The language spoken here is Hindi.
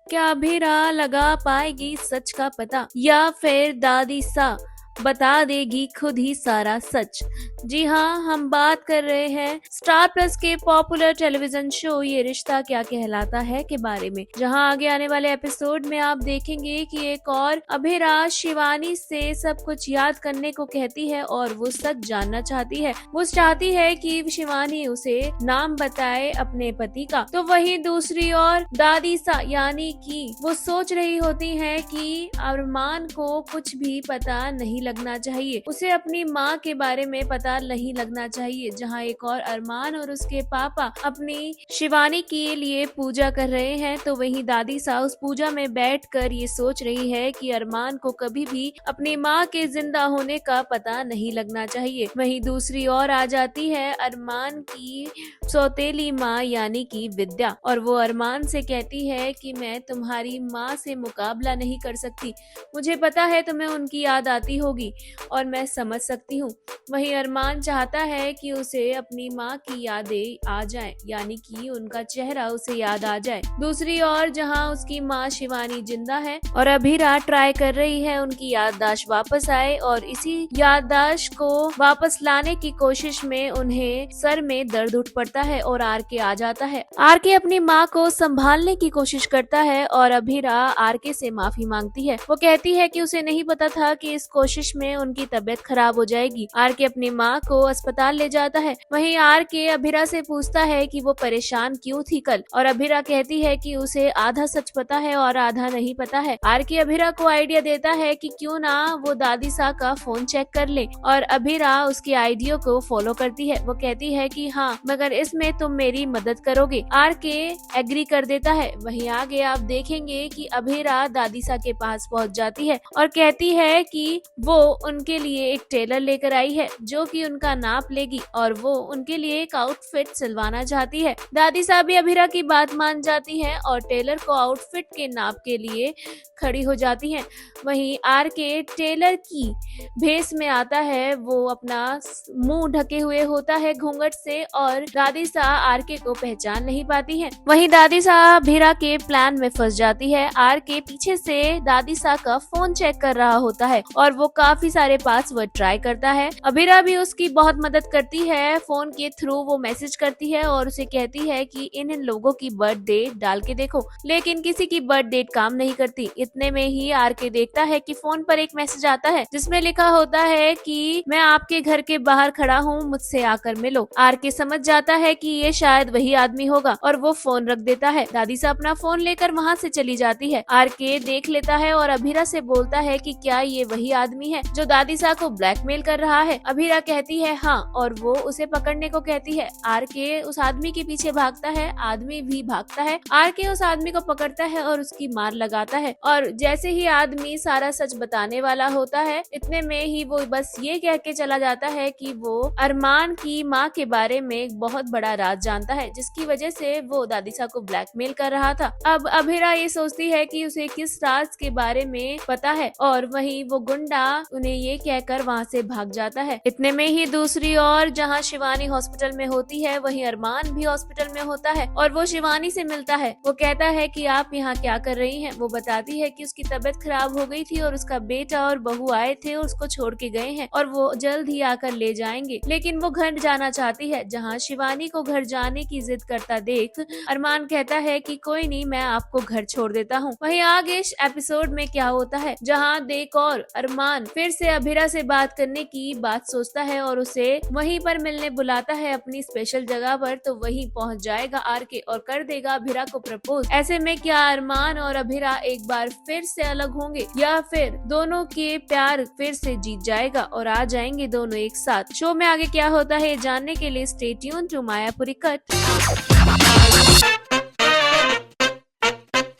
क्या अभीरा लगा पाएगी सच का पता या फिर दादी सा बता देगी खुद ही सारा सच। जी हाँ, हम बात कर रहे हैं स्टार प्लस के पॉपुलर टेलीविजन शो ये रिश्ता क्या कहलाता है के बारे में, जहां आगे आने वाले एपिसोड में आप देखेंगे कि एक और अभीरा शिवानी से सब कुछ याद करने को कहती है और वो सच जानना चाहती है। वो चाहती है कि शिवानी उसे नाम बताए अपने पति का। तो वहीं दूसरी ओर दादी सा यानी कि वो सोच रही होती है कि अरमान को कुछ भी पता नहीं लगना चाहिए, उसे अपनी माँ के बारे में पता नहीं लगना चाहिए। जहाँ एक और अरमान और उसके पापा अपनी शिवानी के लिए पूजा कर रहे हैं, तो वहीं दादी सा उस पूजा में बैठकर ये सोच रही है कि अरमान को कभी भी अपनी माँ के जिंदा होने का पता नहीं लगना चाहिए। वहीं दूसरी ओर आ जाती है अरमान की सौतेली माँ यानी कि विद्या, और वो अरमान से कहती है कि मैं तुम्हारी माँ से मुकाबला नहीं कर सकती, मुझे पता है तुम्हें उनकी याद आती होगी और मैं समझ सकती हूँ। वहीं अरमान चाहता है कि उसे अपनी माँ की यादें आ जाएं, यानी कि उनका चेहरा उसे याद आ जाए। दूसरी ओर जहाँ उसकी माँ शिवानी जिंदा है और अभीरा ट्राई कर रही है उनकी याददाश्त वापस आए, और इसी याददाश्त को वापस लाने की कोशिश में उन्हें सर में दर्द उठ पड़ता है और आरके आ जाता है। आरके अपनी माँ को संभालने की कोशिश करता है और अभीरा आरके से माफी मांगती है। वो कहती है कि उसे नहीं पता था कि इस कोशिश में उनकी तबीयत खराब हो जाएगी। आरके अपनी माँ को अस्पताल ले जाता है। वहीं आरके अभीरा से पूछता है कि वो परेशान क्यों थी कल, और अभीरा कहती है कि उसे आधा सच पता है और आधा नहीं पता है। आरके अभीरा को आइडिया देता है कि क्यों ना वो दादी सा का फोन चेक कर ले, और अभीरा उसके आइडिया को फॉलो करती है। वो कहती है कि हाँ, मगर इसमें तुम मेरी मदद करोगे। आरके एग्री कर देता है। वहीं आगे आप देखेंगे कि अभीरा दादी सा के पास पहुंच जाती है और कहती है कि वो उनके लिए एक टेलर लेकर आई है जो कि उनका नाप लेगी और वो उनके लिए एक आउटफिट सिलवाना चाहती है। दादी साहब भी अभीरा की बात मान जाती हैं और टेलर को आउटफिट के नाप के लिए खड़ी हो जाती हैं। वहीं आरके टेलर की भेस में आता है। वो अपना मुंह ढके हुए होता है घूंघट से, और दादी सा आरके को पहचान नहीं पाती है। वहीं दादी सा अभीरा के प्लान में फंस जाती है। आरके पीछे से दादी सा का फोन चेक कर रहा होता है और वो काफी सारे पासवर्ड ट्राई करता है। अभीरा भी उसकी बहुत मदद करती है। फोन के थ्रू वो मैसेज करती है और उसे कहती है कि इन लोगों की बर्थ डेट डाल के देखो, लेकिन किसी की बर्थ डेट काम नहीं करती। इतने में ही आरके देखता है कि फोन पर एक मैसेज आता है जिसमें लिखा होता है कि मैं आपके घर के बाहर खड़ा हूँ, मुझसे आकर मिलो। आरके समझ जाता है कि ये शायद वही आदमी होगा और वो फोन रख देता है। दादी सा अपना फोन लेकर वहाँ से चली जाती है। आरके देख लेता है और अभीरा से बोलता है कि क्या ये वही आदमी है जो दादी सा को ब्लैकमेल कर रहा है। अभीरा कहती है हाँ, और वो उसे पकड़ने को कहती है। आरके उस आदमी के पीछे भागता है, आदमी भी भागता है। आरके उस आदमी को पकड़ता है और उसकी मार लगाता है, और जैसे ही आदमी सारा सच बताने वाला होता है, इतने में ही वो बस ये कह के चला जाता है कि वो अरमान की माँ के बारे में एक बहुत बड़ा राज जानता है, जिसकी वजह से वो दादी सा को ब्लैकमेल कर रहा था। अब अभीरा ये सोचती है कि उसे किस राज के बारे में पता है, और वहीं वो गुंडा उन्हें ये कहकर वहाँ से भाग जाता है। इतने में ही दूसरी ओर जहाँ शिवानी हॉस्पिटल में होती है, वहीं अरमान भी हॉस्पिटल में होता है और वो शिवानी से मिलता है। वो कहता है कि आप यहाँ क्या कर रही हैं? वो बताती है कि उसकी तबीयत खराब हो गई थी और उसका बेटा और बहू आए थे और उसको छोड़ के गए हैं और वो जल्द ही आकर ले जाएंगे, लेकिन वो घर जाना चाहती है। जहाँ शिवानी को घर जाने की जिद करता देख अरमान कहता है कि कोई नहीं, मैं आपको घर छोड़ देता हूँ। वहीं आगे इस एपिसोड में क्या होता है, जहाँ देख और अरमान फिर से अभीरा से बात करने की बात सोचता है और उसे वहीं पर मिलने बुलाता है अपनी स्पेशल जगह पर, तो वहीं पहुंच जाएगा आरके और कर देगा अभीरा को प्रपोज। ऐसे में क्या अरमान और अभीरा एक बार फिर से अलग होंगे या फिर दोनों के प्यार फिर से जीत जाएगा और आ जाएंगे दोनों एक साथ? शो में आगे क्या होता है जानने के लिए stay tuned to Mayapuri cut.